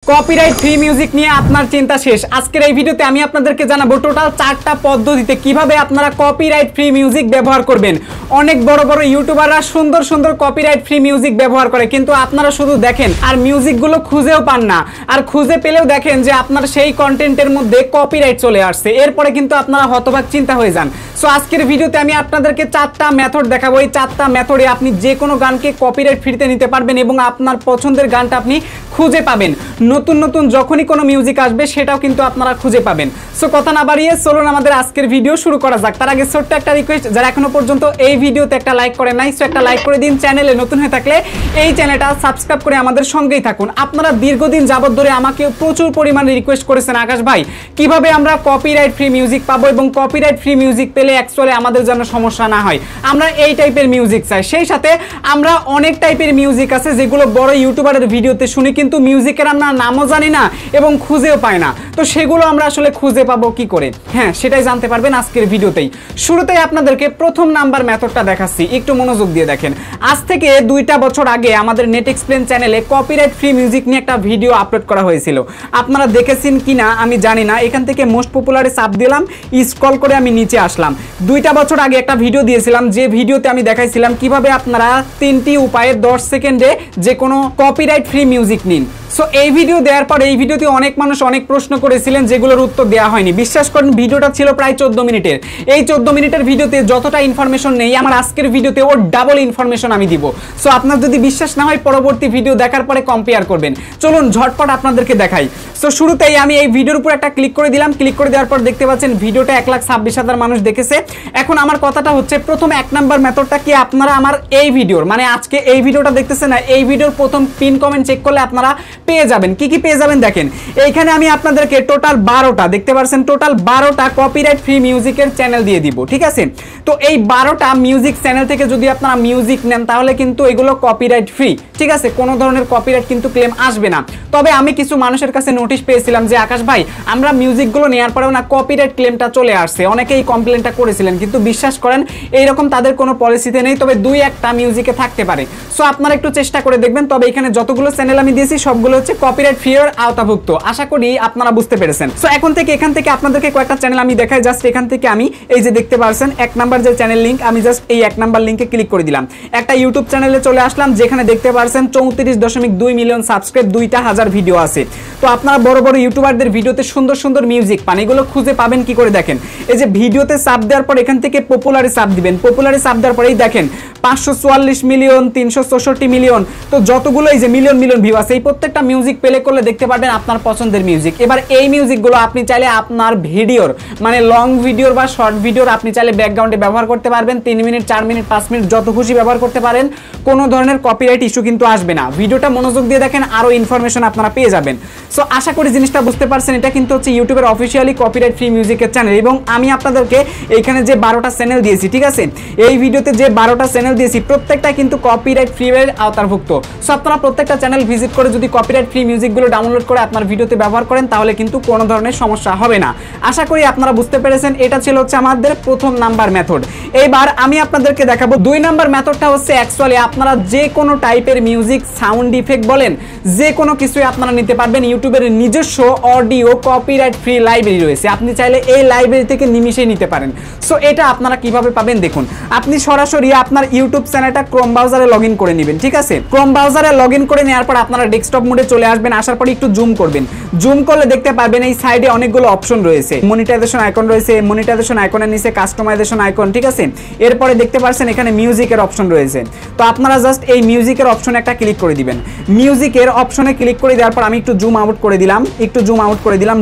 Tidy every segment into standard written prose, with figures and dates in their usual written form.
Copyright free music নিয়ে আপনার চিন্তা শেষ। আজকের এই ভিডিওতে আমি আপনাদেরকে জানাবো টোটাল 4টা পদ্ধতিতে কিভাবে আপনারা কপিরাইট ফ্রি মিউজিক ব্যবহার করবেন। অনেক বড় বড় ইউটিউবাররা সুন্দর সুন্দর কপিরাইট ফ্রি মিউজিক ব্যবহার করে, কিন্তু আপনারা শুধু দেখেন আর মিউজিকগুলো খুঁজেও পান না, আর খুঁজে পেলেও দেখেন যে আপনার সেই কন্টেন্টের মধ্যে কপিরাইট চলে আসছে। এরপরে কিন্তু আপনারা হতবাক চিন্তা হয়ে যান। সো আজকের ভিডিওতে আমি আপনাদেরকে 4টা মেথড দেখাবো। এই 4টা মেথডে আপনি যে কোনো গানকে কপিরাইট ফ্রিতে নিতে পারবেন এবং আপনার পছন্দের গানটা আপনি খুঁজে পাবেন। নতুন নতুন যখনই কোনো মিউজিক আসবে সেটাও কিন্তু আপনারা খুঁজে পাবেন। সো কথা না বাড়িয়ে চলুন আমাদের আজকের ভিডিও শুরু করা যাক। তার আগে ছোট্ট একটা রিকোয়েস্ট, যারা এখনো পর্যন্ত এই ভিডিওতে একটা লাইক করে নাই, সো একটা লাইক করে দিন। চ্যানেলে নতুন হয়ে থাকলে এই চ্যানেলটা সাবস্ক্রাইব করে আমাদের সঙ্গেই থাকুন। আপনারা দীর্ঘদিন যাবত ধরে আমাকে প্রচুর পরিমাণে রিকোয়েস্ট করেছেন, আকাশ ভাই কিভাবে আমরা কপিরাইট ফ্রি মিউজিক পাবো এবং কপিরাইট ফ্রি মিউজিক পেলে অ্যাকচুয়ালি আমাদের যেন সমস্যা না হয়, আমরা এই টাইপের মিউজিক চাই। সেই সাথে আমরা অনেক টাইপের মিউজিক আছে যেগুলো বড় ইউটিউবারের ভিডিওতে শুনি, কিন্তু মিউজিকের আমরা নামও জানি না এবং খুঁজেও পাই না। তো সেগুলো আমরা আসলে খুঁজে পাবো কি করে? হ্যাঁ, সেটাই জানতে পারবেন আজকের ভিডিওতেই। শুরুতেই আপনাদেরকে প্রথম নাম্বার মেথডটা দেখাচ্ছি, একটু মনোযোগ দিয়ে দেখেন। আজ থেকে 2টা বছর আগে আমাদের নেট এক্সপ্লেন চ্যানেলে কপিরাইট ফ্রি মিউজিক নিয়ে একটা ভিডিও আপলোড করা হয়েছিল। আপনারা দেখেছেন কিনা আমি জানি না। এখান থেকে মোস্ট পপুলারে চাপ দিলাম, স্ক্রল করে আমি নিচে আসলাম। 2টা বছর আগে একটা ভিডিও দিয়েছিলাম, যে ভিডিওতে আমি দেখাইছিলাম কিভাবে আপনারা 3টি উপায়ে 10 সেকেন্ডে যে কোনো কপিরাইট ফ্রি মিউজিক নিন। সো এই ভিডিও দেওয়ার পর এই ভিডিওতে অনেক মানুষ অনেক প্রশ্ন করেছিলেন যেগুলোর উত্তর দেওয়া হয়নি। বিশ্বাস করেন, ভিডিওটা ছিল প্রায় 14 মিনিটের। এই 14 মিনিটের ভিডিওতে যতটা ইনফরমেশন নেই, আমার আজকের ভিডিওতে ওর ডাবল ইনফরমেশন আমি দিব। সো আপনার যদি বিশ্বাস না হয় পরবর্তী ভিডিও দেখার পরে কম্পেয়ার করবেন। চলুন ঝটপট আপনাদেরকে দেখাই। সো শুরুতেই আমি এই ভিডিওর উপর একটা ক্লিক করে দিলাম। ক্লিক করে দেওয়ার পর দেখতে পাচ্ছেন ভিডিওটা 1,26,000 মানুষ দেখেছে। এখন আমার কথাটা হচ্ছে, প্রথম 1 নাম্বার মেথডটা কি, আপনারা আমার এই ভিডিওর মানে আজকে এই ভিডিওটা দেখতেছেন না, এই ভিডিওর প্রথম পিন কমেন্ট চেক করলে আপনারা পেয়ে যাবেন। কি কি পেয়ে যাবেন দেখেন। এইখানে আমি আপনাদেরকে টোটাল 12টা দেখতে পাচ্ছেন, টোটাল 12টা কপিরাইট ফ্রি মিউজিকের চ্যানেল দিয়ে দিব। ঠিক আছে, তো এই 12টা মিউজিক চ্যানেল থেকে যদি আপনারা মিউজিক নেন তাহলে কিন্তু এগুলো কপিরাইট ফ্রি। ঠিক আছে, কোনো ধরনের কপিরাইট কিন্তু ক্লেম আসবে না। তবে আমি কিছু মানুষের কাছে নোটিশ পেয়েছিলাম যে আকাশ ভাই, আমরা মিউজিকগুলো নেওয়ার পরেও না কপিরাইট ক্লেমটা চলে আসছে। অনেকেই কমপ্লেনটা করেছিলেন, কিন্তু বিশ্বাস করেন এইরকম তাদের কোনো পলিসিতে নেই, তবে 2-1টা মিউজিকে থাকতে পারে। সো আপনারা একটু চেষ্টা করে দেখবেন। তবে এখানে যতগুলো চ্যানেল আমি দিয়েছি সবগুলো হচ্ছে কপিরাইট ফ্রি এর আওতাভুক্ত। আশা করি আপনারা বুঝতে পেরেছেন। সো এখান থেকে আপনাদেরকে কয়েকটা চ্যানেল আমি দেখাই। জাস্ট এখান থেকে আমি এই যে দেখতে পাচ্ছেন 1 নাম্বার যে চ্যানেল লিংক, আমি জাস্ট এই 1 নাম্বার লিংকে ক্লিক করে দিলাম। একটা ইউটিউব চ্যানেলে চলে আসলাম যেখানে দেখতে পাচ্ছেন 34.2 মিলিয়ন সাবস্ক্রাইব, 2,000 ভিডিও আছে। তো আপনারা বড় বড় ইউটিউবারদের ভিডিওতে সুন্দর সুন্দর মিউজিক পান, এগুলো খুঁজে পাবেন কি করে দেখেন। এই যে ভিডিওতে চাপ দেওয়ার পর এখান থেকে পপুলারে চাপ দিবেন। পপুলারে চাপ দেওয়ার পরেই দেখেন 544 মিলিয়ন, 364 মিলিয়ন, তো যতগুলো এই যে মিলিয়ন মিলিয়ন ভিউ আছে, এই প্রত্যেকটা মিউজিক প্লে করলে দেখতে পারবেন আপনার পছন্দের মিউজিক। এবার এই মিউজিকগুলো আপনি চাইলে আপনার ভিডিওর মানে লং ভিডিওর বা শর্ট ভিডিওর আপনি চাইলে ব্যাকগ্রাউন্ডে ব্যবহার করতে পারবেন। 3 মিনিট, 4 মিনিট, 5 মিনিট যত খুশি ব্যবহার করতে পারেন, কোনো ধরনের কপিরাইট ইস্যু কিন্তু আসবে না। ভিডিওটা মনোযোগ দিয়ে দেখেন, আরো ইনফরমেশন আপনারা পেয়ে যাবেন। সো আশা করি জিনিসটা বুঝতে পারছেন। এটা কিন্তু হচ্ছে ইউটিউবের অফিসিয়ালি কপিরাইট ফ্রি মিউজিকের চ্যানেল, এবং আমি আপনাদেরকে এইখানে যে 12টা চ্যানেল দিয়েছি, ঠিক আছে, এই ভিডিওতে যে 12টা চ্যানেল দিয়েছি প্রত্যেকটা কিন্তু কপিরাইট ফ্রি এর আওতাভুক্ত। সো আপনারা প্রত্যেকটা চ্যানেল ভিজিট করে যদি কপিরাইট ফ্রি মিউজিকগুলো ডাউনলোড করে আপনার ভিডিওতে ব্যবহার করেন তাহলে কিন্তু কোনো ধরনের সমস্যা হবে না। আশা করি আপনারা বুঝতে পেরেছেন। এটা ছিল হচ্ছে আমাদের প্রথম নাম্বার মেথড। এইবার আমি আপনাদেরকে দেখাবো 2 নাম্বার মেথডটা হচ্ছে অ্যাকচুয়ালি আপনারা যে কোনো টাইপের মিউজিক, সাউন্ড ইফেক্ট বলেন, যে কোনো কিছুই আপনারা নিতে পারবেন। ইউটিউবের নিজস্ব অডিও কপিরাইট ফ্রি লাইব্রেরি রয়েছে, আপনি চাইলে এই লাইব্রেরি থেকে নিমিশেই নিতে পারেন। সো এটা আপনারা কিভাবে পাবেন দেখুন। আপনি সরাসরি আপনার ইউটিউব চ্যানেলটা ক্রোম ব্রাউজারে লগইন করে নেবেন। ঠিক আছে, ক্রোম ব্রাউজারে লগইন করে নেওয়ার পর আপনারা ডেস্কটপ মোডে চলে আসবেন। আসার পর একটু জুম করবেন। জুম করলে দেখতে পারবেন এই সাইডে অনেকগুলো অপশন রয়েছে। মনিটাইজেশন আইকন রয়েছে, মনিটাইজেশন আইকনের নিচে কাস্টমাইজেশন আইকন। ঠিক আছে, এরপরে দেখতে পাচ্ছেন এখানে মিউজিকের অপশন রয়েছে। তো আপনারা জাস্ট এই মিউজিকের অপশনে একটা ক্লিক করে দিবেন। মিউজিকের অপশনে ক্লিক করে দেওয়ার পর আমি একটু জুম আউট করে দিলাম।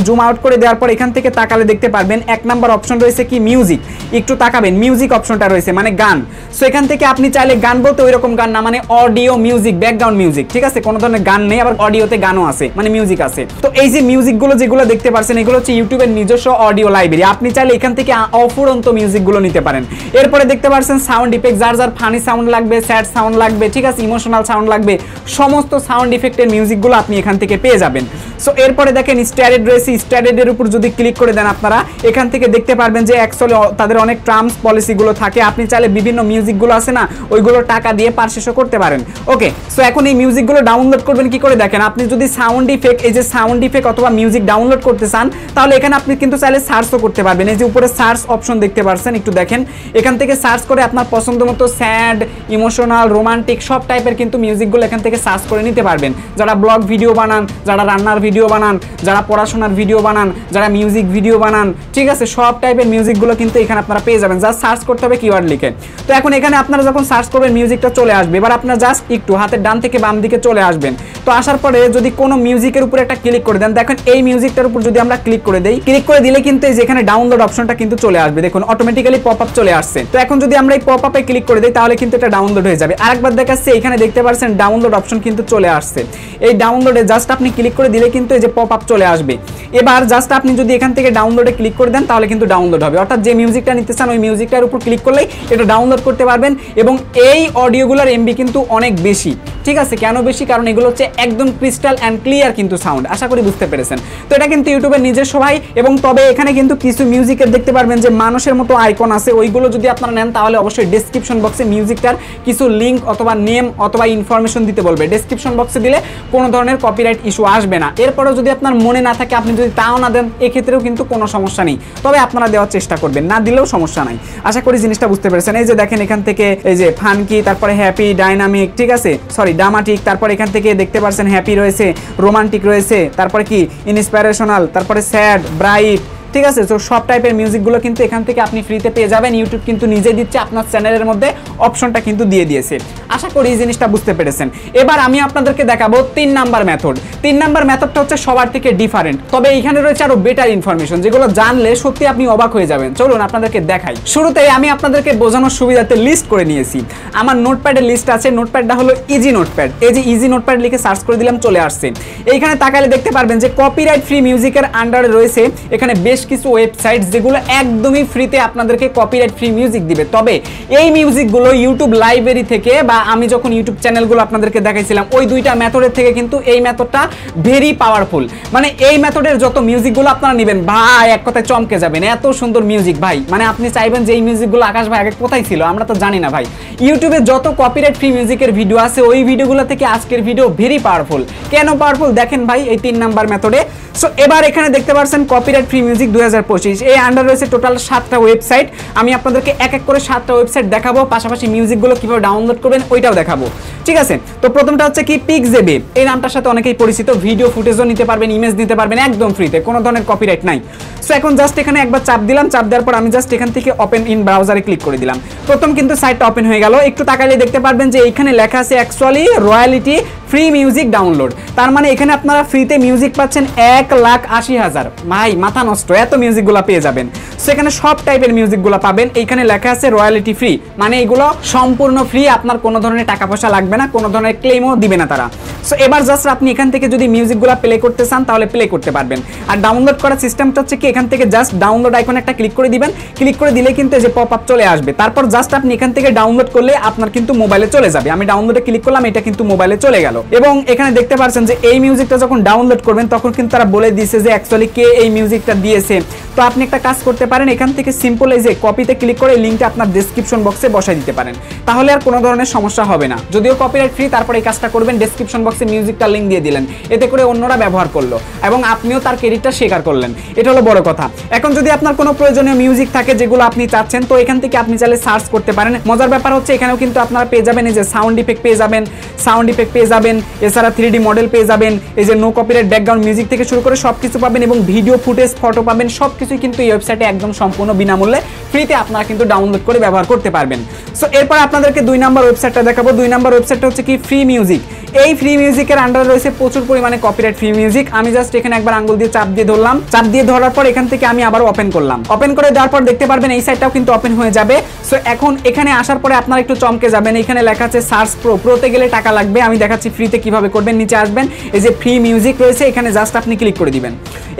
জুম আউট করে দেওয়ার পর এখান থেকে তাকালে দেখতে পারবেন 1 নাম্বার অপশন রয়েছে কি, মিউজিক। একটু তাকাবেন, মিউজিক অপশনটা রয়েছে মানে গান। সো এখান থেকে আপনি চাইলে গান বলতে ওই রকম গান না, মানে অডিও মিউজিক, ব্যাকগ্রাউন্ড মিউজিক। ঠিক আছে, কোনো ধরনের গান নেই, আবার অডিওতে গানও আছে, মানে মিউজিক আছে। তো এই যে মিউজিকগুলো যেগুলো দেখতে পাচ্ছেন এগুলো হচ্ছে ইউটিউবের নিজস্ব অডিও লাইব্রেরি। আপনি চাইলে এখান থেকে অফুরন্ত মিউজিকগুলো নিতে পারেন। এরপরে দেখতে পাচ্ছেন সাউন্ড ইফেক্ট, যার যার ফানি সাউন্ড লাগবে, স্যাড সাউন্ড লাগবে, ঠিক আছে, ইমোশনাল সাউন্ড লাগবে, সমস্ত সাউন্ড ইফেক্টের মিউজিকগুলো আপনি এখান থেকে পেয়ে যাবেন। সো এরপরে দেখেন স্ট্যান্ডার্ড রয়েছে, স্ট্যান্ডার্ডের উপর যদি ক্লিক করে দেন আপনারা এখান থেকে দেখতে পারবেন যে অ্যাকচুয়ালি তাদের অনেক টার্মস পলিসিগুলো থাকে। আপনি চাইলে বিভিন্ন মিউজিকগুলো আছে না ওইগুলো টাকা দিয়ে পারচেসও করতে পারেন। ওকে, সো এখন এই মিউজিকগুলো ডাউনলোড করবেন কি করে দেখেন, আপনি যদি সাউন্ড ইফেক্ট, এই যে সাউন্ড ইফেক্ট অথবা মিউজিক ডাউনলোড করতে চান তাহলে এখানে আপনি কিন্তু চাইলে সার্চও করতে পারবেন। এই যে উপরে সার্চ অপশন দেখতে পাচ্ছেন, একটু দেখেন, এখান থেকে সার্চ করে আপনার পছন্দ মতো স্যাড, ইমোশনাল, রোমান্টিক সব টাইপের কিন্তু মিউজিকগুলো এখান থেকে সার্চ করে নিতে পারবেন। যারা ব্লগ ভিডিও বানান, যারা রান্নার ভিডিও বানান, যারা পড়াশোনার ভিডিও বানান, যারা মিউজিক ভিডিও বানান, ঠিক আছে, সব টাইপের মিউজিকগুলো কিন্তু এখানে আপনারা পেয়ে যাবেন। জাস্ট সার্চ করতে হবে কিওয়ার্ড লিখে। তো এখন এখানে আপনারা যখন সার্চ করবেন মিউজিকটা চলে আসবে। এবার আপনারা জাস্ট একটু হাতের ডান থেকে বাম দিকে চলে আসবেন। তো আসার পরে যদি কোনো মিউজিকের উপর একটা ক্লিক করে দেন, দেখেন এই মিউজিকটার উপর যদি আমরা ক্লিক করে দেই, ক্লিক করে দিলে কিন্তু এই যে এখানে ডাউনলোড অপশনটা কিন্তু চলে আসবে। দেখুন অটোমেটিক্যালি পপ আপ চলে আসছে। তো এখন যদি আমরা এই পপ আপে ক্লিক করে দেই তাহলে কিন্তু এটা ডাউনলোড হয়ে যাবে। আরেকবার দেখাচ্ছি, এখানে দেখতে পাচ্ছেন ডাউনলোড অপশন কিন্তু চলে আসছে। এই ডাউনলোডে জাস্ট আপনি ক্লিক করে দিলে কিন্তু এই যে পপ আপ চলে আসবে। এবার জাস্ট আপনি যদি এখান থেকে ডাউনলোডে ক্লিক করে দেন তাহলে কিন্তু ডাউনলোড হবে। অর্থাৎ যে মিউজিকটা নিতে চান ওই মিউজিকটার উপর ক্লিক করলেই এটা ডাউনলোড করতে পারবেন। এবং এই অডিওগুলোর এমবি কিন্তু অনেক বেশি, ঠিক আছে। কেন বেশি? কারণ এগুলো হচ্ছে একদম ক্রিস্টাল অ্যান্ড ক্লিয়ার কিন্তু সাউন্ড। আশা করি বুঝতে পেরেছেন। তো এটা কিন্তু ইউটিউবের নিজস্ব ভাই। এবং তবে এখানে কিন্তু কিছু মিউজিকের দেখতে পারবেন যে মানুষের মতো আইকন আছে, ওইগুলো যদি আপনারা নেন তাহলে অবশ্যই ডেসক্রিপশন বক্সে মিউজিকটার কিছু লিঙ্ক অথবা নেম অথবা ইনফরমেশন দিতে বলবে। ডেসক্রিপশন বক্সে দিলে কোনো ধরনের কপিরাইট ইস্যু আসবে না। এরপরেও যদি আপনার মনে না থাকে, আপনি যদি তাও না দেন, এক্ষেত্রেও কিন্তু কোনো সমস্যা নেই। তবে আপনারা দেওয়ার চেষ্টা করবেন, না দিলেও সমস্যা নাই। আশা করি জিনিসটা বুঝতে পেরেছেন। এই যে দেখেন এখান থেকে এই যে ফানকি, তারপরে হ্যাপি, ডাইনামিক, ঠিক আছে, সরি ড্রামাটিক, তারপর এখান থেকে দেখতে পাচ্ছেন হ্যাপি রয়েছে, রোমান্টিক রয়েছে, তারপরে কি ইন্সপিরেশনাল, তারপরে স্যাড, ব্রাইট, ঠিক আছে। তো সব টাইপের মিউজিকগুলো কিন্তু এখান থেকে আপনি ফ্রিতে পেয়ে যাবেন। ইউটিউব কিন্তু নিজে দিচ্ছে, আপনার চ্যানেলের মধ্যে অপশনটা কিন্তু দিয়ে দিয়েছে। আশা করি এই জিনিসটা বুঝতে পেরেছেন। এবার আমি আপনাদেরকে দেখাবো 3 নাম্বার মেথড। 3 নাম্বার মেথডটা হচ্ছে সবার থেকে ডিফারেন্ট, তবে এইখানে রয়েছে আরো বেটার ইনফরমেশন যেগুলো জানলে সত্যি আপনি অবাক হয়ে যাবেন। চলুন আপনাদেরকে দেখাই। শুরুতেই আমি আপনাদেরকে বোঝানোর সুবিধাতে লিস্ট করে নিয়েছি। আমার নোটপ্যাডের লিস্ট আছে, নোটপ্যাডটা হলো ইজি নোটপ্যাড। এই যে ইজি নোটপ্যাড লিখে সার্চ করে দিলাম, চলে আসছে। এইখানে তাকালে দেখতে পারবেন যে কপিরাইট ফ্রি মিউজিকের আন্ডারে রয়েছে এখানে বেশ কিছু ওয়েবসাইট যেগুলো একদমই ফ্রিতে আপনাদেরকে কপিরাইট ফ্রি মিউজিক দিবে। তবে এই মিউজিকগুলো ইউটিউব লাইব্রেরি থেকে বা আমি যখন ইউটিউব চ্যানেলগুলো আপনাদেরকে দেখাইছিলাম ওই দুইটা মেথডের থেকে কিন্তু এই মেথডটা ভেরি পাওয়ারফুল। মানে এই মেথডের যত মিউজিকগুলো আপনারা নেবেন ভাই এক কথায় চমকে যাবেন। এত সুন্দর মিউজিক ভাই, মানে আপনি চাইবেন যে এই মিউজিকগুলো আকাশ ভাই আগে কোথায় ছিল, আমরা তো জানি না ভাই। ইউটিউবে যত কপিরাইট ফ্রি মিউজিকের ভিডিও আছে ওই ভিডিওগুলো থেকে আজকের ভিডিও ভেরি পাওয়ারফুল। কেন পাওয়ারফুল দেখেন ভাই এই 3 নাম্বার মেথডে। সো এবার এখানে দেখতে পাচ্ছেন কপিরাইট ফ্রি মিউজিক 2025, এই আন্ডার রয়েছে টোটাল 7টা ওয়েবসাইট। আমি আপনাদেরকে এক এক করে 7টা ওয়েবসাইট দেখাবো, পাশাপাশি মিউজিকগুলো কিভাবে ডাউনলোড করবেন ওইটাও দেখাবো, ঠিক আছে। তো প্রথমটা হচ্ছে কি পিক্সজেবে, এই নামটার সাথে অনেকেই পরিচিত। ভিডিও ফুটেজও নিতে পারবেন, ইমেজ নিতে পারবেন একদম ফ্রিতে, কোনো ধরনের কপিরাইট নাই। সো এখন জাস্ট এখানে একবার চাপ দিলাম, চাপ দেওয়ার পর আমি জাস্ট এখান থেকে ওপেন ইন ব্রাউজারে ক্লিক করে দিলাম। প্রথম কিন্তু সাইটটা ওপেন হয়ে গেল। একটু তাকালে দেখতে পারবেন যে এখানে লেখা আছে actually royalty free music download. তার মানে এখানে আপনারা ফ্রিতে মিউজিক পাচ্ছেন 1,80,000। ভাই মাথা নষ্ট, এত মিউজিকগুলো পেয়ে যাবেন। সেখানে সব টাইপের মিউজিকগুলো পাবেন। এইখানে লেখা আছে রয়্যালিটি ফ্রি, মানে এগুলো সম্পূর্ণ ফ্রি, আপনার কোনো ধরনের টাকা পয়সা লাগবে না, কোনো ধরনের ক্লেমও দিবে না তারা। সো এবার জাস্ট আপনি এখান থেকে যদি মিউজিকগুলো প্লে করতে চান তাহলে প্লে করতে পারবেন। আর ডাউনলোড করার সিস্টেমটা হচ্ছে কি এখান থেকে জাস্ট ডাউনলোড আইকনে একটা ক্লিক করে দিবেন। ক্লিক করে দিলে কিন্তু এই যে পপ আপ চলে আসবে। তারপর জাস্ট আপনি এখান থেকে ডাউনলোড করলে আপনার কিন্তু মোবাইলে চলে যাবে। আমি ডাউনলোডে ক্লিক করলাম, এটা কিন্তু মোবাইলে চলে গেল। এবং এখানে দেখতে পাচ্ছেন যে এই মিউজিকটা যখন ডাউনলোড করবেন তখন কিন্তু তারা বলে দিয়েছে যে অ্যাকচুয়ালি কে এই মিউজিকটা দিয়েছে। তো আপনি একটা কাজ করতে পারেন, এখান থেকে সিম্পল এই যে কপিতে ক্লিক করে লিঙ্কটা আপনার ডেসক্রিপশন বক্সে বসাই দিতে পারেন, তাহলে আর কোনো ধরনের সমস্যা হবে না। যদিও কপিরাইট ফ্রি, তারপরে এই কাজটা করবেন, ডেসক্রিপশন বক্সে মিউজিকটা লিঙ্ক দিয়ে দিলেন, এতে করে অন্যরা ব্যবহার করলো এবং আপনিও তার ক্রেডিটটা স্বীকার করলেন। এটা হলো বড় কথা। এখন যদি আপনার কোনো প্রয়োজনীয় মিউজিক থাকে যেগুলো আপনি চাচ্ছেন, তো এখান থেকে আপনি চাইলে সার্চ করতে পারেন। মজার ব্যাপার হচ্ছে এখানেও কিন্তু আপনারা পেয়ে যাবেন এই যে সাউন্ড ইফেক্ট পেয়ে যাবেন, এছাড়া 3D মডেল পেয়ে যাবেন, এই যে নো কপিরাইট ব্যাকগ্রাউন্ড মিউজিক থেকে শুরু করে সবকিছু পাবেন এবং ভিডিও ফুটেজ, ফটো পাবেন, সবকিছুই কিন্তু এই ওয়েবসাইটে একদম সম্পূর্ণ বিনামূল্যে ফ্রিতে আপনারা কিন্তু ডাউনলোড করে ব্যবহার করতে পারবেন। সো এরপর আপনাদেরকে 2 নাম্বার ওয়েবসাইটটা দেখাবো। 2 নাম্বার ওয়েবসাইটটা হচ্ছে কি ফ্রি মিউজিক। এই ফ্রি মিউজিকের আন্ডারে রয়েছে প্রচুর পরিমাণে কপিরাইট ফ্রি মিউজিক। আমি জাস্ট এখানে একবার আঙ্গুল দিয়ে চাপ দিয়ে ধরলাম, চাপ দিয়ে ধরার পর এখান থেকে আমি আবার ওপেন করলাম। ওপেন করে দেওয়ার পর দেখতে পারবেন এই সাইটটাও কিন্তু ওপেন হয়ে যাবে। সো এখন এখানে আসার পরে আপনারা একটু চমকে যাবেন, এখানে লেখা আছে সার্চ প্রো, প্রোতে গেলে টাকা লাগবে। আমি দেখাচ্ছি ফ্রিতে কিভাবে করবেন। নিচে আসবেন, এই যে ফ্রি মিউজিক রয়েছে, এখানে জাস্ট আপনি ক্লিক করে দিবেন।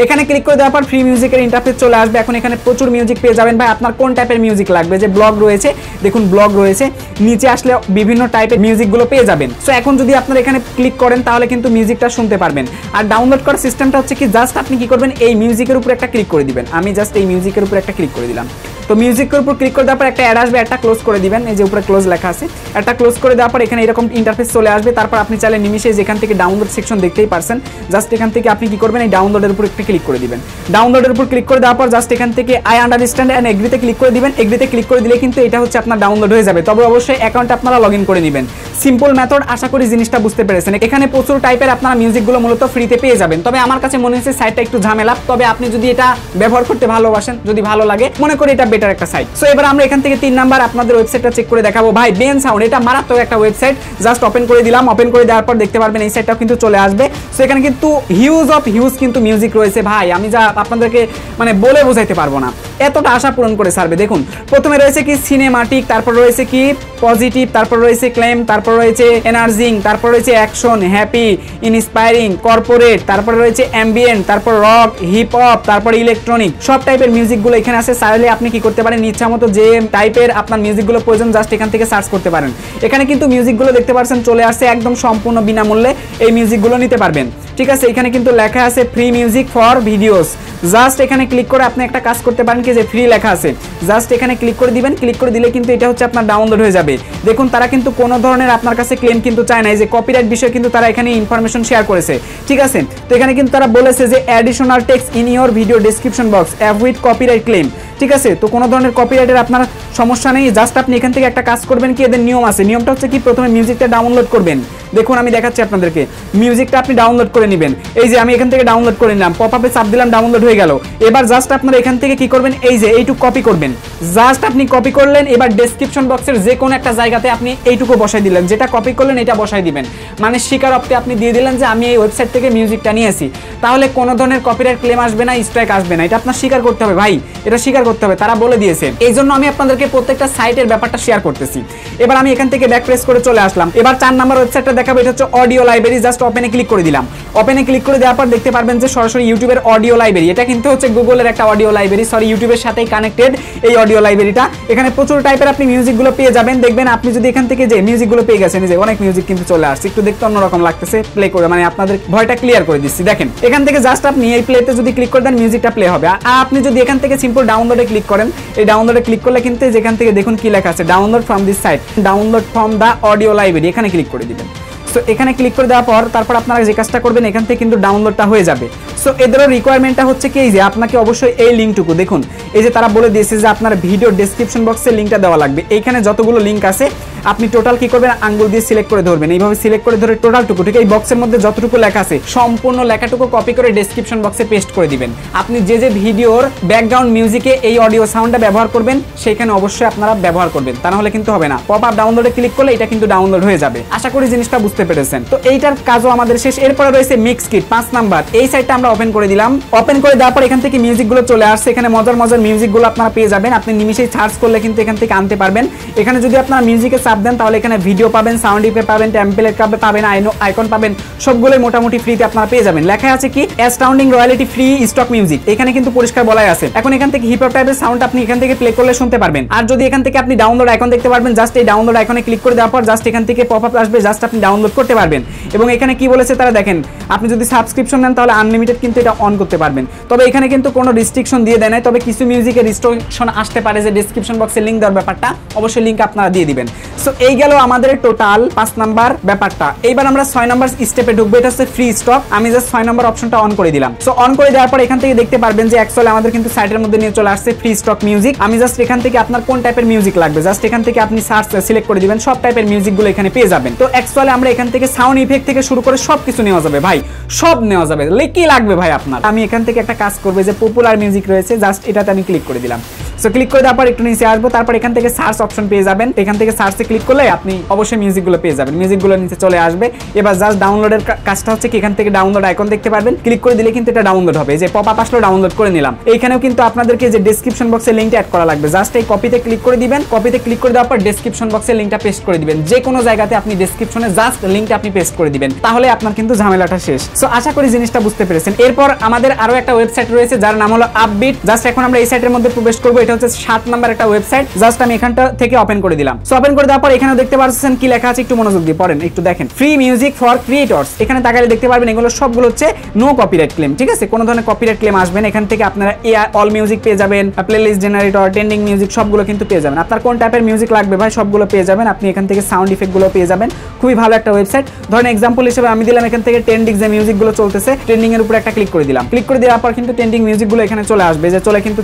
এখানে ক্লিক করে দেওয়ার পর ফ্রি মিউজিকের ইন্টারফেস চলে আসবে। এখন এখানে প্রচুর মিউজিক পেয়ে যাবেন। ভাই আপনার কোন টাইপের মিউজিক লাগবে? যে ব্লগ রয়েছে, দেখুন ব্লগ রয়েছে, নিচে আসলে বিভিন্ন টাইপের মিউজিকগুলো পেয়ে যাবেন। সো এখন যদি আপনার আপনারা এখানে ক্লিক করেন তাহলে কিন্তু মিউজিকটা শুনতে পারবেন। আর ডাউনলোড করার সিস্টেমটা হচ্ছে কি, জাস্ট আপনি কি করবেন, এই মিউজিকের উপর একটা ক্লিক করে দিবেন। আমি জাস্ট এই মিউজিকের উপর একটা ক্লিক করে দিলাম। তো মিউজিকের উপর ক্লিক করে দেওয়ার পর একটা অ্যাড আসবে, একটা ক্লোজ করে দিবেন। এই যে উপরে ক্লোজ লেখা আছে, একটা ক্লোজ করে দেওয়ার পর এখানে এরকম ইন্টারফেস চলে আসবে। তারপর আপনি চাইলে নিমিশে যেখান থেকে ডাউনলোড সেকশন দেখতেই পারছেন, জাস্ট এখান থেকে আপনি কি করবেন, এই ডাউনলোডের উপর একটা ক্লিক করে দিবেন। ডাউনলোডের উপর ক্লিক করে দেওয়ার পর জাস্ট এখান থেকে আই আন্ডারস্ট্যান্ড এন্ড এগ্রিতে ক্লিক করে দিবেন। এগ্রিতে ক্লিক করে দিলে কিন্তু এটা হচ্ছে আপনার ডাউনলোড হয়ে যাবে। তবে অবশ্যই অ্যাকাউন্টে আপনারা লগ ইন করে নেবেন। সিম্পল মেথড, আশা করি জিনিসটা বুঝতে পেরেছেন। এখানে প্রচুর টাইপের আপনারা মিউজিকগুলো মূলত ফ্রিতে পেয়ে যাবেন। তবে আমার কাছে মনে হচ্ছে সাইটটা একটু ঝামেলা, তবে আপনি যদি এটা ব্যবহার করতে ভালোবাসেন, যদি ভালো লাগে, মনে করি এটা বেটার একটা সাইট। সো এবার আমরা এখান থেকে 3 নাম্বার আপনাদের ওয়েবসাইটটা চেক করে দেখাবো। ভাই বেনসাউন্ড, এটা মারাত্মক একটা ওয়েবসাইট। জাস্ট ওপেন করে দিলাম। ওপেন করে দেওয়ার পর দেখতে পারবেন এই সাইটটাও কিন্তু চলে আসবে। সো এখানে কিন্তু হিউজ কিন্তু মিউজিক রয়েছে ভাই, আমি যা আপনাদেরকে মানে বলে বোঝাইতে পারবো না, এতটা আশা পূরণ করে ছাড়বে। দেখুন প্রথমে রয়েছে কি সিনেমাটিক, তারপর রয়েছে কি পজিটিভ, তারপর রয়েছে ক্লেম, তারপর রয়েছে এনার্জিং, তারপর রয়েছে অ্যাকশন, হ্যাপি, ইন্সপায়ারিং, কর্পোরেট, তারপর রয়েছে অ্যাম্বিয়েন্ট, তারপর রক, হিপ হপ, তারপর ইলেকট্রনিক, সব টাইপের মিউজিকগুলো এখানে আছে। চাইলে আপনি কি করতে পারেন, ইচ্ছা মতো যে টাইপের আপনার মিউজিকগুলো প্রয়োজন জাস্ট এখান থেকে সার্চ করতে পারেন। এখানে কিন্তু মিউজিকগুলো দেখতে পাচ্ছেন চলে আসছে একদম সম্পূর্ণ বিনামূল্যে, এই মিউজিকগুলো নিতে পারবেন। ঠিক আছে, এখানে কিন্তু লেখা আছে free music for videos. Just এখানে ক্লিক করে আপনি একটা কাজ করতে পারেন কি, যে ফ্রি লেখা আছে, জাস্ট এখানে ক্লিক করে দিবেন। ক্লিক করে দিলে কিন্তু এটা হচ্ছে আপনার ডাউনলোড হয়ে যাবে। দেখুন তারা কিন্তু কোনো ধরনের আপনার কাছে ক্লেম কিন্তু চায় না, এই যে কপিরাইট বিষয়ে কিন্তু তারা এখানে ইনফরমেশন শেয়ার করেছে। ঠিক আছে, তো এখানে কিন্তু তারা বলেছে যে additional text in your video description box avoid copyright claim. ঠিক আছে, তো কোনো ধরনের কপিরাইটের আপনার সমস্যা নেই। জাস্ট আপনি এখান থেকে একটা কাজ করবেন কি, এদের নিয়ম আছে। নিয়মটা হচ্ছে কি, প্রথমে মিউজিকটা ডাউনলোড করবেন। দেখুন আমি দেখাচ্ছি আপনাদেরকে, মিউজিকটা আপনি ডাউনলোড করে নেবেন। এই যে আমি এখান থেকে ডাউনলোড করে নিলাম, পপ আপে চাপ দিলাম, ডাউনলোড হয়ে গেল। এবার জাস্ট আপনারা এখান থেকে কি করবেন, এই যে এইটুকু কপি করবেন। জাস্ট আপনি কপি করলেন, এবার ডেসক্রিপশন বক্সের যে কোনো একটা জায়গাতে আপনি এইটুকু বসাই দিলেন, যেটা কপি করলেন এটা বসাই দিবেন। মানে স্বীকারোক্তি আপনি দিয়ে দিলেন যে আমি এই ওয়েবসাইট থেকে মিউজিকটা নিয়েছি। তাহলে কোনো ধরনের কপিরাইট ক্লেম আসবে না, স্ট্রাইক আসবে না। এটা আপনার স্বীকার করতে হবে ভাই, এটা স্বীকার করতে হবে, তারা বলে দিয়েছে। এই জন্য আমি আপনাদেরকে প্রত্যেকটা সাইটের ব্যাপারটা শেয়ার করতেছি। এবার আমি এখান থেকে ব্যাক প্রেস করে চলে আসলাম। এবার 4 নাম্বার ওয়েবসাইটটা দেখাবো, এটা হচ্ছে অডিও লাইব্রেরি। জাস্ট ওপেনে ক্লিক করে দিলাম। ওপেনে ক্লিক করে দেওয়ার পর দেখতে পারবেন যে সরাসরি ইউটিউবের অডিও লাইব্রেরি। এটা কিন্তু হচ্ছে গুগলের একটা অডিও লাইব্রেরি, সরি ইউটিউবের সাথেই কানেক্টেড এই অডিও লাইব্রেরিটা। এখানে প্রচুর টাইপের আপনি মিউজিকগুলো পেয়ে যাবেন। দেখবেন আপনি যদি এখান থেকে যে মিউজিকগুলো পেয়ে গেছেন, যে অনেক মিউজিক কিন্তু চলে আসছে, একটু দেখতে অন্যরকম লাগতেছে, প্লে করে মানে আপনাদের ভয়টা ক্লিয়ার করে দিচ্ছি। দেখেন এখান থেকে জাস্ট আপনি এই প্লেতে যদি ক্লিক করে দেন মিউজিকটা প্লে হবে। আর আপনি যদি এখান থেকে সিম্পল ডাউনলোডে ক্লিক করেন, এই ডাউনলোডে ক্লিক করলে কিন্তু যেখান থেকে দেখুন কি লেখা আছে, download from this site, download from the audio library, এখানে ক্লিক করে দিবেন। সো এখানে ক্লিক করে দেওয়ার পর তারপর আপনারা যে কাজটা করবেন, এখান থেকে কিন্তু ডাউনলোডটা হয়ে যাবে। সো এদেরও রিকোয়ারমেন্টটা হচ্ছে কি, যে আপনাকে অবশ্যই এই লিঙ্কটুকু দেখুন, এই যে তারা বলে দিয়েছে যে আপনার ভিডিও ডেসক্রিপশন বক্সে লিঙ্কটা দেওয়া লাগবে। এইখানে যতগুলো লিঙ্ক আছে আপনি টোটাল কি করবেন, আঙ্গুল দিয়ে সিলেক্ট করে ধরবেন, এইভাবে সিলেক্ট করে ধরে টোটালটুকু, ঠিক এই বক্সের মধ্যে যতটুকু লেখা আছে সম্পূর্ণ লেখাটুকু কপি করে ডেসক্রিপশন বক্সে পেস্ট করে দিবেন। আপনি যে যে ভিডিওর ব্যাকগ্রাউন্ড মিউজিকে এই অডিও সাউন্ডটা ব্যবহার করবেন, সেখানে অবশ্যই আপনারা ব্যবহার করবেন, তা না হলে কিন্তু হবে না। পপ আপ ডাউনলোডে ক্লিক করলে এটা কিন্তু ডাউনলোড হয়ে যাবে। আশা করি জিনিসটা বুঝতে পেরেছেন। তো এইটার কাজও আমাদের শেষ। এরপরে রয়েছে মিক্স কিট 5 নাম্বার, এই সাইটটা আমরা ওপেন করে দিলাম। ওপেন করে দেওয়ার পর এখান থেকে মিউজিকগুলো চলে আসছে। এখানে মজার মিউজিকগুলো আপনারা পেয়ে যাবেন। আপনি নিমিশেই সার্চ করলে কিন্তু এখান থেকে আনতে পারবেন। এখানে যদি আপনারা মিউজিকে চাপ দেন তাহলে এখানে ভিডিও পাবেন, সাউন্ড ইফেক্ট পাবেন, টেমপ্লেট পাবেন, আইকন পাবেন, সবগুলোই মোটামুটি ফ্রিতে আপনারা পেয়ে যাবেন। লেখা আছে কি astounding royalty free stock music, এখানে কিন্তু পরিষ্কার বলাই আছে। এখন এখান থেকে হিপ হপ টাইপের সাউন্ড আপনি এখান থেকে প্লে করলে শুনতে পারবেন। আর যদি এখান থেকে আপনি ডাউনলোড আইকন দেখতে পারবেন, জাস্ট এই ডাউনলোড আইকনে ক্লিক করে দেওয়ার পর জাস্ট এখান থেকে পপ আপ আসবে, জাস্ট আপনি ডাউনলোড করতে পারবেন। এবং এখানে কি বলেছে তারা দেখেন, আপনি যদি সাবস্ক্রিপশন নেন তাহলে আনলিমিটেড কিন্তু এটা অন করতে পারবেন। তবে এখানে কিন্তু কোনো রেস্ট্রিকশন দিয়ে দেয় নাই, তবে কিছু মিউজিকের রেস্ট্রিকশন আসতে পারে, যে ডেসক্রিপশন বক্সে লিংক দেওয়ার ব্যাপারটা অবশ্যই লিংক আপনারা দিয়ে দিবেন। সো এই গেল আমাদের টোটাল 5 নাম্বার ব্যাপারটা। এইবার আমরা 6 নাম্বার স্টেপে ঢুকবো, এটা হচ্ছে ফ্রি স্টক। আমি জাস্ট 6 নাম্বার অপশনটা অন করে দিলাম। সো অন করে দেওয়ার পর এখান থেকে দেখতে পারবেন যে অ্যাকচুয়ালি আমাদের কিন্তু সাইটের মধ্যে নিয়ে চলে আসছে ফ্রি স্টক মিউজিক। আমি জাস্ট এখান থেকে আপনার কোন টাইপের মিউজিক লাগবে জাস্ট এখান থেকে আপনি সার্চ সিলেক্ট করে দিবেন, সব টাইপের মিউজিকগুলো এখানে পেয়ে যাবেন। তো অ্যাকচুয়ালি আমরা এখান থেকে সাউন্ড ইফেক্ট থেকে শুরু করে সবকিছু নেওয়া যাবে ভাই, সব নেওয়া যাবে। কি লাগবে ভাই আপনার? আমি এখান থেকে একটা কাজ করব, যে পপুলার মিউজিক রয়েছে, জাস্ট এটাতে আমি ক্লিক করে দিলাম। সো ক্লিক করে দেওয়ার পর একটু নিচে আসবো, তারপর এখান থেকে সার্চ অপশন পেয়ে যাবেন। এখান থেকে সার্চে ক্লিক করলে আপনি অবশ্যই মিউজিকগুলো পেয়ে যাবেন, মিউজিকগুলো নিচে চলে আসবে। এবার জাস্ট ডাউনলোডের কাজটা হচ্ছে কি, এখান থেকে ডাউনলোড আইকন দেখতে পারবেন, ক্লিক করে দিলে কিন্তু এটা ডাউনলোড হবে। যে পপ আপ আসলো, ডাউনলোড করে নিলাম। এইখানেও কিন্তু আপনাদেরকে যে ডেসক্রিপশন বক্সে লিংকটা অ্যাড করা লাগবে, জাস্ট এই কপিতে ক্লিক করে দিবেন। কপিতে ক্লিক করে দেওয়ার পর ডেসক্রিপশন বক্সে লিংকটা পেস্ট করে দিবেন। যে কোনো জায়গাতে আপনি ডেসক্রিপশনে জাস্ট লিংকটা আপনি পেস্ট করে দিবেন, তাহলে আপনার কিন্তু ঝামেলাটা শেষ। সো আশা করি জিনিসটা বুঝতে পেরেছেন। এরপর আমাদের আরো একটা ওয়েবসাইট রয়েছে যার নাম হলো আপবিট। জাস্ট এখন আমরা এই সাইটের মধ্যে প্রবেশ করবো। এটা হচ্ছে 7 নাম্বার একটা ওয়েবসাইট। জাস্ট আমি এখানটা থেকে ওপেন করে দিলাম। সো ওপেন করে দেওয়ার পর এখানে দেখতে পাচ্ছেন কি লেখা আছে, একটু মনোযোগ দিয়ে পড়েন, একটু দেখেন। ফ্রি মিউজিক ফর ক্রিয়েটরস, এখানে তাকালে দেখতে পারবেন এগুলো সবগুলো হচ্ছে নো কপিরাইট ক্লেম, ঠিক আছে? কোনো ধরনের কপিরাইট ক্লেম আসবে না। এখান থেকে আপনারা অল মিউজিক পেয়ে যাবেন, প্লেলিস্ট জেনারেটর, ট্রেন্ডিং মিউজিক সবগুলো কিন্তু পেয়ে যাবেন। আপনার কোন টাইপের মিউজিক লাগবে ভাই সবগুলো পেয়ে যাবেন। আপনি এখান থেকে সাউন্ড ইফেক্ট গুলো পেয়ে যাবেন। খুবই ভালো একটা ওয়েবসাইট। ধরেন এক্সাম্পল হিসেবে আমি দিলাম এখান থেকে ট্রেন্ডিং যে মিউজিক গুলো চলতেছে, ট্রেন্ডিং এর উপর একটা ক্লিক করে দিলাম। ক্লিক করে দেওয়ার পর কিন্তু ট্রেন্ডিং মিউজিক গুলো এখানে চলে আসবে, যে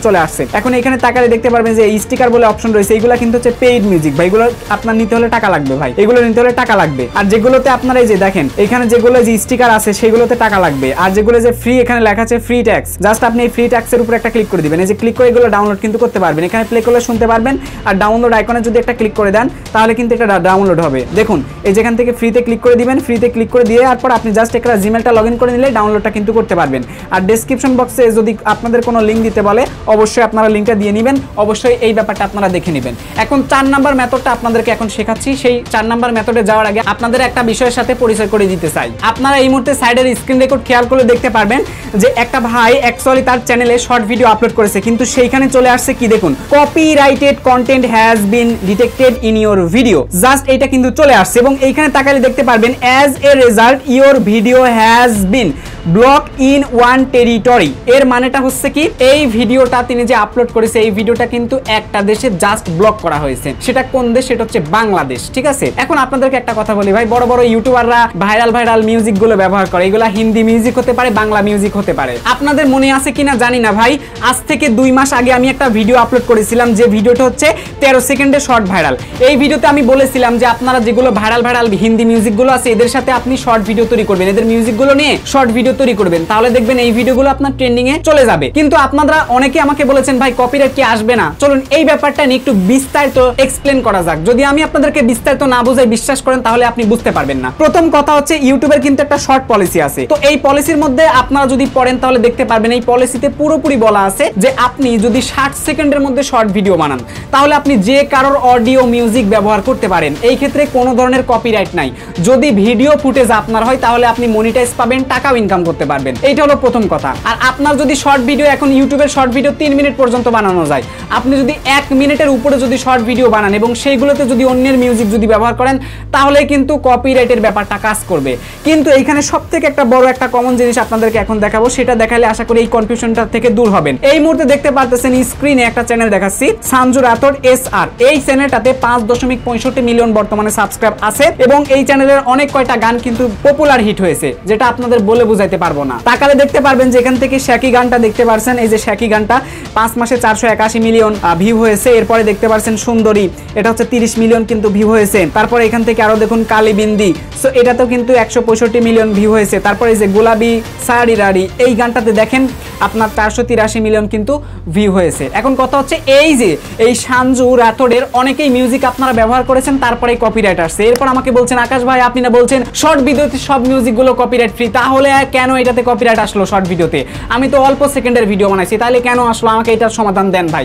চলে আসছে। এখন এখানে তাকালে দেখতে পারবেন যে স্টিকার বলে অপশন রয়েছে, এগুলো কিন্তু হচ্ছে পেইড মিউজিক ভাই, এগুলো আপনার নিতে হলে টাকা লাগবে ভাই, এগুলো নিতে হলে টাকা লাগবে। আর যেগুলোতে আপনারা এই যে দেখেন এখানে যেগুলো যে স্টিকার আছে সেগুলোতে টাকা লাগবে। আর যেগুলো যে ফ্রি, এখানে লেখা আছে ফ্রি ট্যাক্স, জাস্ট আপনি এই ফ্রি ট্যাক্সের উপর একটা ক্লিক করে দিবেন। এই যে ক্লিক করে এগুলো ডাউনলোড কিন্তু করতে পারবেন, এখানে প্লে করলে শুনতে পারবেন। আর ডাউনলোড আইকনে যদি একটা ক্লিক করে দেন তাহলে কিন্তু এটা ডাউনলোড হবে। দেখুন এই যেখান থেকে ফ্রিতে ক্লিক করে দিবেন, ফ্রিতে ক্লিক করে দিয়ে তারপর আপনি জাস্ট একটা জিমেলটা লগইন করে নিলে ডাউনলোডটা কিন্তু করতে পারবেন। আর ডেসক্রিপশন বক্সে যদি আপনাদের কোনো লিঙ্ক দিতে বলে অবশ্যই আপনারা লিঙ্কটা দিয়ে নেবেন, অবশ্যই এই ব্যাপারটা আপনারা দেখে নেবেন। এখন 4 নাম্বার মেথডটা আপনাদেরকে এখন শেখাচ্ছি। সেই 4 নাম্বার মেথডে যাওয়ার আগে আপনাদের একটা বিষয়ের সাথে পরিচয় করে দিতে চাই। আপনারা এই মুহূর্তে সাইডের স্ক্রিন রেকর্ড খেয়াল করে দেখতে পারবেন যে একটা ভাই অ্যাকচুয়ালি তার চ্যানেলে শর্ট ভিডিও আপলোড করেছে, কিন্তু সেইখানে চলে আসছে কি দেখুন, copyrighted content has been detected in your video. Just এইটা কিন্তু চলে আসছে এবং এইখানে তাকালে দেখতে পারবেন as a result your video has been block in one territory. এর মানেটা হচ্ছে কি, এই ভিডিওটা তিনি যে আপলোড করেছে এই ভিডিওটা কিন্তু একটা দেশে জাস্ট ব্লক করা হয়েছে। সেটা কোন দেশ? সেটা হচ্ছে বাংলাদেশ, ঠিক আছে? এখন আপনাদেরকে একটা কথা বলি ভাই, বড় বড় ইউটিউবাররা ভাইরাল মিউজিক গুলো ব্যবহার করে, এগুলা হিন্দি মিউজিক হতে পারে, বাংলা মিউজিক হতে পারে। আপনাদের মনে আছে কিনা জানি না ভাই, আজ থেকে 2 মাস আগে আমি একটা ভিডিও আপলোড করেছিলাম, যে ভিডিওটা হচ্ছে 13 সেকেন্ডের শর্ট ভাইরাল। এই ভিডিওতে আমি বলেছিলাম যে আপনারা যেগুলো ভাইরাল হিন্দি মিউজিক গুলো আছে এদের সাথে আপনি শর্ট ভিডিও তৈরি করবেন, এদের মিউজিক গুলো নিয়ে শর্ট ভিডিও তৈরি করবেন, তাহলে দেখবেন এই ভিডিওগুলো আপনার ট্রেন্ডিং এ চলে যাবে। কিন্তু আপনারা অনেকে আমাকে বলেছেন ভাই কপিরাইট কি আসবে না? চলুন এই ব্যাপারটা নিয়ে একটু বিস্তারিত এক্সপ্লেন করা যাক। যদি আমি আপনাদেরকে বিস্তারিত না বুঝাই বিশ্বাস করেন তাহলে আপনি বুঝতে পারবেন না। প্রথম কথা হচ্ছে ইউটিউবের কিন্তু একটা শর্ট পলিসি আছে। তো এই পলিসির মধ্যে আপনারা যদি পড়েন তাহলে দেখতে পারবেন এই পলিসিতে পুরোপুরি বলা আছে যে আপনি যদি 60 সেকেন্ডের মধ্যে শর্ট ভিডিও বানান তাহলে আপনি যে কারোর অডিও মিউজিক ব্যবহার করতে পারেন, এই ক্ষেত্রে কোনো ধরনের কপিরাইট নাই। যদি ভিডিও ফুটেজ আপনার হয় তাহলে আপনি মনিটাইজ পাবেন, টাকাও ইনকাম করতে পারবেন। এইটা হলো প্রথম কথা। আর আপনার যদি শর্ট ভিডিও, এখন ইউটিউবের শর্ট ভিডিও 3 মিনিট পর্যন্ত বানানো যায়, আপনি যদি 1 মিনিটের উপরে যদি শর্ট ভিডিও বানান এবং সেইগুলোতে যদি অন্যের মিউজিক যদি ব্যবহার করেন তাহলে কিন্তু কপিরাইটের ব্যাপারটা কাজ করবে। কিন্তু এইখানে সবথেকে একটা বড় একটা কমন জিনিস আপনাদেরকে এখন দেখাবো, সেটা দেখালে আশা করি এই কনফিউশনটা থেকে দূর হবেন। এই মুহূর্তে দেখতে পারতেছেন স্ক্রিনে একটা চ্যানেল দেখাচ্ছি, সঞ্জু রাথোড SR। এই চ্যানেলটাতে 5.65 মিলিয়ন বর্তমানে সাবস্ক্রাইব আছে এবং এই চ্যানেলের অনেক কয়টা গান কিন্তু পপুলার হিট হয়েছে, যেটা আপনাদের বলে বুঝাইতে পারবো না। তাকালে দেখতে পারবেন যে এখান থেকে শ্যাকি গানটা দেখতে পারছেন, এই যে শ্যাকি গানটা 5 মাসে 481 মিলিয়ন ভিউ হয়েছে। এরপরে দেখতে পারছেন সুন্দরী, এটা হচ্ছে 30 মিলিয়ন কিন্তু ভিউ হয়েছে। তারপরে এখান থেকে আরো দেখুন কালীবিন্দি, সো এটাতেও কিন্তু 165 মিলিয়ন ভিউ হয়েছে। তারপরে এই যে গোলাপি সারি রাড়ি, এই গানটাতে দেখেন আপনার 483 মিলিয়ন কিন্তু ভিউ হয়েছে। এখন কথা হচ্ছে এই যে এই সঞ্জু রাথোডের অনেকেই মিউজিক আপনারা ব্যবহার করেছেন, তারপরে কপিরাইট আসছে। এরপর আমাকে বলছেন আকাশ ভাই আপনি না বলছেন শর্ট ভিডিওতে সব মিউজিকগুলো কপিরাইট ফ্রি, তাহলে কেন এটাতে কপিরাইট আসলো শর্ট ভিডিওতে? আমি তো অল্প সেকেন্ডের ভিডিও বানাইছি, তাহলে কেন আসলো? আমাকে এটার সমাধান দেন ভাই,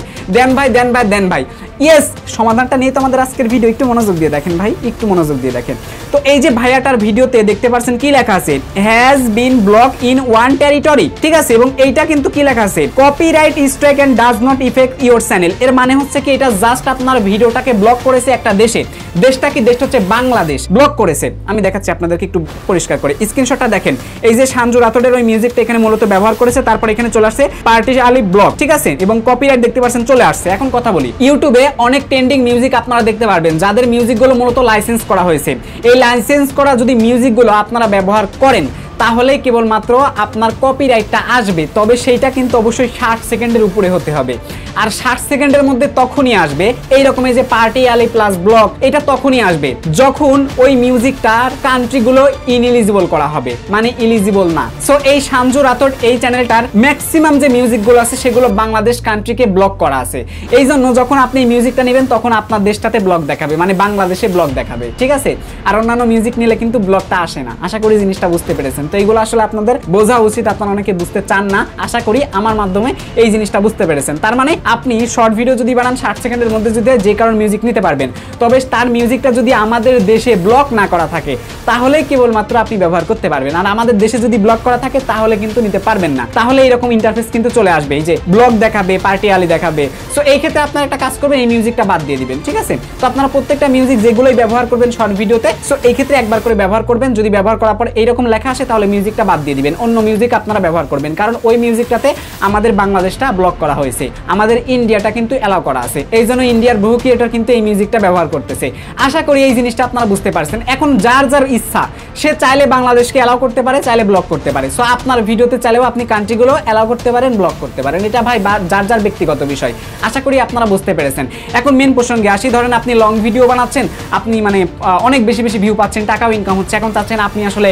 দেন ভাই। ইয়েস, সমাধানটা নিয়ে তো আমাদের আজকের ভিডিও। একটু মনোযোগ দিয়ে দেখেন ভাই, একটু মনোযোগ দিয়ে দেখেন। তো এই যে ভাইয়াটার ভিডিওতে দেখতে পাচ্ছেন কি লেখা আছে, has been block in one territory, ঠিক আছে? এবং এইটা কিন্তু কি লেখা আছে, copyright strike and does not affect your channel. এর মানে হচ্ছে কি, এটা জাস্ট আপনার ভিডিওটাকে ব্লক করেছে একটা দেশে। দেশটা কি? দেশটা হচ্ছে বাংলাদেশ ব্লক করেছে। আমি দেখাচ্ছি আপনাদেরকে একটু পরিষ্কার করে, স্ক্রিনশটটা দেখেন। এই যে সঞ্জু রাথোডের ওই মিউজিকটা এখানে মূলত ব্যবহার করেছে, তারপর এখানে চলে আসছে পার্টি আলি ব্লক, ঠিক আছে? এবং কপিরাইট দেখতে পাচ্ছেন চলে আসছে। এখন কথা বলি, ইউটিউবে অনেক ট্রেন্ডিং মিউজিক আপনারা দেখতে পারবেন যাদের মিউজিকগুলো মূলত লাইসেন্স করা হয়েছে। এই লাইসেন্স করা যদি মিউজিকগুলো আপনারা ব্যবহার করেন তাহলে কেবলমাত্র আপনার কপিরাইটটা আসবে, তবে সেইটা কিন্তু অবশ্যই 60 সেকেন্ডের উপরে হতে হবে। আর 60 সেকেন্ডের মধ্যে তখনই আসবে এই রকমের যে পার্টি আলি প্লাস ব্লক, এটা তখনই আসবে যখন ওই মিউজিকটার কান্ট্রিগুলো ইনএলিজিবল করা হবে, মানে এলিজিবল না। সো এই সঞ্জু রাথোড এই চ্যানেলটার ম্যাক্সিমাম যে মিউজিকগুলো আছে সেগুলো বাংলাদেশ কান্ট্রিকে ব্লক করা আছে। এই জন্য যখন আপনি এই মিউজিকটা নেবেন তখন আপনার দেশটাতে ব্লক দেখাবে, মানে বাংলাদেশে ব্লক দেখাবে, ঠিক আছে? আর অন্যান্য মিউজিক নিলে কিন্তু ব্লকটা আসে না। আশা করি জিনিসটা বুঝতে পেরেছেন। তো এইগুলো আসলে আপনাদের বোঝা উচিত, আপনারা অনেকে বুঝতে চান না। আশা করি আমার মাধ্যমে এই জিনিসটা বুঝতে পেরেছেন। তার মানে আপনি শর্ট ভিডিও যদি বানান 60 সেকেন্ডের মধ্যে যদি যে কারণ মিউজিক নিতে পারবেন, তবে তার মিউজিকটা যদি আমাদের দেশে ব্লক না করা থাকে তাহলে কেবলমাত্র আপনি ব্যবহার করতে পারবেন। আর আমাদের দেশে যদি ব্লক করা থাকে তাহলে কিন্তু নিতে পারবেন না। তাহলে এরকম ইন্টারফেস কিন্তু চলে আসবে, এই যে ব্লক দেখাবে, পার্টি আলি দেখাবে। সো এই ক্ষেত্রে আপনারা একটা কাজ করবেন, এই মিউজিকটা বাদ দিয়ে দিবেন, ঠিক আছে? তো আপনারা প্রত্যেকটা মিউজিক যেগুলোই ব্যবহার করবেন শর্ট ভিডিওতে, সো এই ক্ষেত্রে একবার করে ব্যবহার করবেন। যদি ব্যবহার করার পর এইরকম লেখা আসে তাহলে মিউজিকটা বাদ দিয়ে দিবেন, অন্য মিউজিক আপনারা ব্যবহার করবেন। কারণ ওই মিউজিকটাতে আমাদের বাংলাদেশটা ব্লক করা হয়েছে, আমাদের ইন্ডিয়াটা কিন্তু অ্যালাউ করা আছে। এই জন্য ইন্ডিয়ার বহু ক্রিয়েটর কিন্তু এই মিউজিকটা ব্যবহার করতেছে। আশা করি এই জিনিসটা আপনারা বুঝতে পারছেন। এখন যার যার ইচ্ছা, সে চাইলে বাংলাদেশকে অ্যালাউ করতে পারে, চাইলে ব্লক করতে পারে। সো আপনার ভিডিওতে চাইলেও আপনি কান্ট্রিগুলো অ্যালাউ করতে পারেন, ব্লক করতে পারেন। এটা ভাই যার যার ব্যক্তিগত বিষয়। আশা করি আপনারা বুঝতে পেরেছেন। এখন মেন প্রসঙ্গে আসি। ধরেন আপনি লং ভিডিও বানাচ্ছেন, আপনি মানে অনেক বেশি বেশি ভিউ পাচ্ছেন, টাকাও ইনকাম হচ্ছে। এখন চাচ্ছেন আপনি আসলে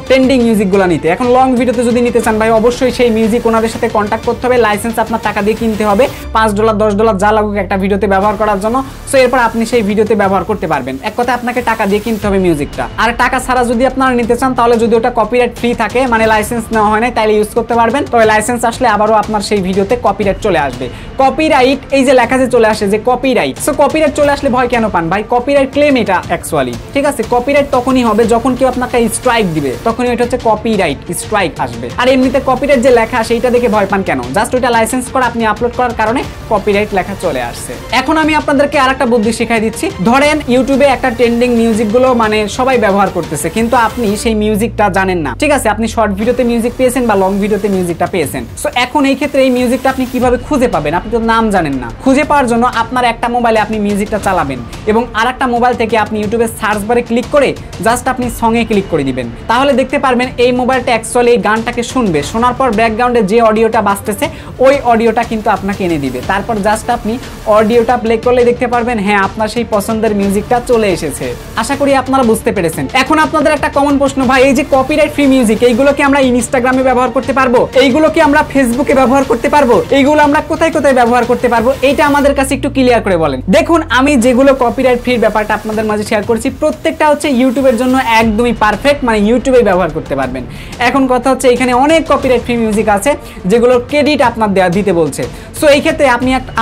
ট্রেন্ডিং মিউজিকগুলো নিতে। এখন লং ভিডিওতে যদি নিতে চান ভাই, অবশ্যই সেই মিউজিক ওনাদের সাথে কন্ট্যাক্ট করতে হবে, লাইসেন্স আপনার টাকা দিয়ে কিনতে হবে, $5 $10 যা লাগুক একটা ভিডিওতে ব্যবহার করার জন্য। সো এরপর আপনি সেই ভিডিওতে ব্যবহার করতে পারবেন। এক কথায় আপনাকে টাকা দিয়ে কিনতে হবে মিউজিকটা। আর টাকা ছাড়া যদি আপনারা নিতে চান তাহলে যদি ওটা কপিরাইট ফ্রি থাকে, মানে লাইসেন্স নেওয়া হয় না, তাহলে ইউজ করতে পারবেন। তবে লাইসেন্স আসলে আবারও আপনার সেই ভিডিওতে কপিরাইট চলে আসবে। কপিরাইট এই যে লেখা যে চলে আসে যে কপিরাইট, সো কপিরাইট চলে আসলে ভয় কেন পান ভাই? কপিরাইট ক্লেম এটা অ্যাকচুয়ালি, ঠিক আছে? কপিরাইট তখনই হবে যখন কেউ আপনাকে স্ট্রাইক দিবে, তখনই এটা হচ্ছে কপিরাইট স্ট্রাইক আসবে। আর এমনিতে কপিরাইট যে লেখা আসে এটা দেখে ভয় পান কেন? জাস্ট ওইটা লাইসেন্স করা, আপনি আপলোড করার কারণে কপিরাইট লেখা চলে আসছে। এখন আমি আপনাদেরকে আরেকটা বুদ্ধি শিখাই দিচ্ছি। ধরেন ইউটিউবে একটা ট্রেন্ডিং মিউজিকগুলো মানে সবাই ব্যবহার করতেছে, কিন্তু আপনি সেই মিউজিকটা জানেন না, ঠিক আছে? আপনি শর্ট ভিডিওতে মিউজিক পেয়েছেন বা লং ভিডিওতে মিউজিকটা পেয়েছেন। সো এখন এই ক্ষেত্রে এই মিউজিকটা আপনি কিভাবে খুঁজে পাবেন? আপনি তো নাম জানেন না। খুঁজে পাওয়ার জন্য আপনার একটা মোবাইলে আপনি মিউজিকটা চালাবেন এবং আরেকটা মোবাইল থেকে আপনি ইউটিউবে সার্চ বারে ক্লিক করে জাস্ট আপনি সঙ্গে ক্লিক করে দিবেন। তাহলে দেখতে পারবেন এই মোবাইলটা অ্যাকচুয়ালি এই গানটাকে শুনবে, শোনার পর ব্যাকগ্রাউন্ডে যে অডিওটা বাজতেছে ওই অডিওটা কিন্তু আপনাকে এনে দিবে। তারপর জাস্ট আপনি অডিওটা প্লে করলে দেখতে পারবেন হ্যাঁ আপনার সেই পছন্দের মিউজিকটা চলে এসেছে। আশা করি আপনারা বুঝতে পেরেছেন। এখন আপনাদের একটা কমন প্রশ্ন, ভাই এই যে কপিরাইট ফ্রি মিউজিক, এইগুলো কি আমরা ইনস্টাগ্রামে ব্যবহার করতে পারবো? এইগুলো কি আমরা ফেসবুকে ব্যবহার করতে পারবো? এইগুলো আমরা কোথায় কোথায় ব্যবহার করতে পারবো? এইটা আমাদের কাছে একটু ক্লিয়ার করে বলেন। দেখুন, আমি যেগুলো কপিরাইট ফ্রির ব্যাপারটা আপনাদের মাঝে শেয়ার করেছি প্রত্যেকটা হচ্ছে ইউটিউবের জন্য একদমই পারফেক্ট, মানে ইউটিউবে ব্যবহার করতে পারবেন। এখন কথা হচ্ছে এখানে অনেক কপিরাইট ফ্রি মিউজিক আছে যেগুলোর ক্রেডিট আপনার দিতে বলছে। সো এই ক্ষেত্রে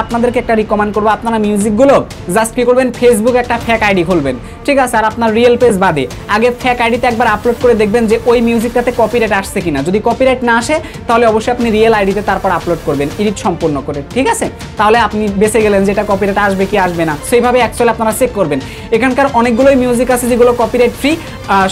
আপনাদেরকে একটা রিকমেন্ড করবো, আপনারা মিউজিকগুলো জাস্ট কি করবেন, ফেসবুক একটা ফেক আইডি খুলবেন, ঠিক আছে? আর আপনার রিয়েল পেজ বাদে আগে ফেক আইডিতে একবার আপলোড করে দেখবেন যে ওই মিউজিকটাতে কপিরাইট আসছে কিনা। যদি কপিরাইট না আসে তাহলে অবশ্যই আপনি রিয়েল আইডিতে তারপর আপলোড করবেন এডিট সম্পূর্ণ করে, ঠিক আছে? তাহলে আপনি বেঁচে গেলেন যে এটা কপিরাইট আসবে কি আসবে না। সেইভাবে অ্যাকচুয়ালি আপনারা চেক করবেন। এখানকার অনেকগুলোই মিউজিক আছে যেগুলো কপিরাইট ফ্রি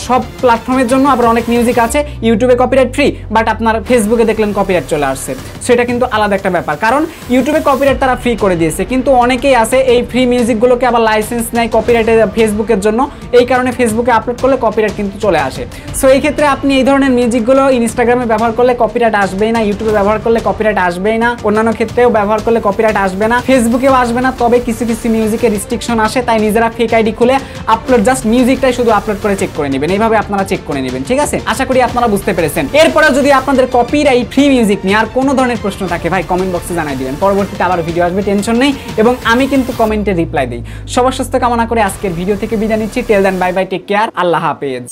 সব প্ল্যাটফর্মের জন্য, আবার অনেক মিউজিক আছে ইউটিউবে কপিরাইট ফ্রি বাট আপনার ফেসবুকে দেখলেন কপিরাইট চলে আসছে। সেটা কিন্তু আলাদা একটা ব্যাপার, কারণ ইউটিউবে কপিরাইট তারা ফ্রি করে দিয়েছে, কিন্তু অনেকেই আছে এই ফ্রি মিউজিকগুলোকে আবার লাইসেন্স নেয় কপিরাইটের ফেসবুকের জন্য। এই কারণে ফেসবুকে আপলোড করলে কপিরাইট কিন্তু চলে আসে। সো এই ক্ষেত্রে আপনি এই ধরনের মিউজিকগুলো ইনস্টাগ্রামে ব্যবহার করলে কপিরাইট আসবেই না, ইউটিউবে ব্যবহার করলে কপিরাইট আসবেই না, অন্যান্য ক্ষেত্রেও ব্যবহার করলে কপিরাইট আসবে না, ফেসবুকেও আসবে না। তবে কিছু কিছু মিউজিকের রেস্ট্রিকশন আসে, তাই নিজেরা ফেক আইডি খুলে আপলোড জাস্ট মিউজিকটাই শুধু আপলোড করে চেক করে নেবেন। এইভাবে আপনারা চেক করে নেবেন, ঠিক আছে? আশা করি আপনারা বুঝতে পেরেছেন। এরপরে যদি আপনাদের কপিরাইট ফ্রি মিউজিক নিয়ে আর কোনো ধরনের প্রশ্ন থাকে ভাই কমেন্ট বক্সে জানাই দিবেন। পরবর্তীতে আবার ভিডিও আসবে, টেনশন নেই, এবং আমি কিন্তু কমেন্টে রিপ্লাই দিই। সবার সুস্থ কামনা করে আজকের ভিডিও থেকে বিদায় নিচ্ছি। টেল দেন, বাই বাই, টেক কেয়ার, আল্লাহ হাফেজ।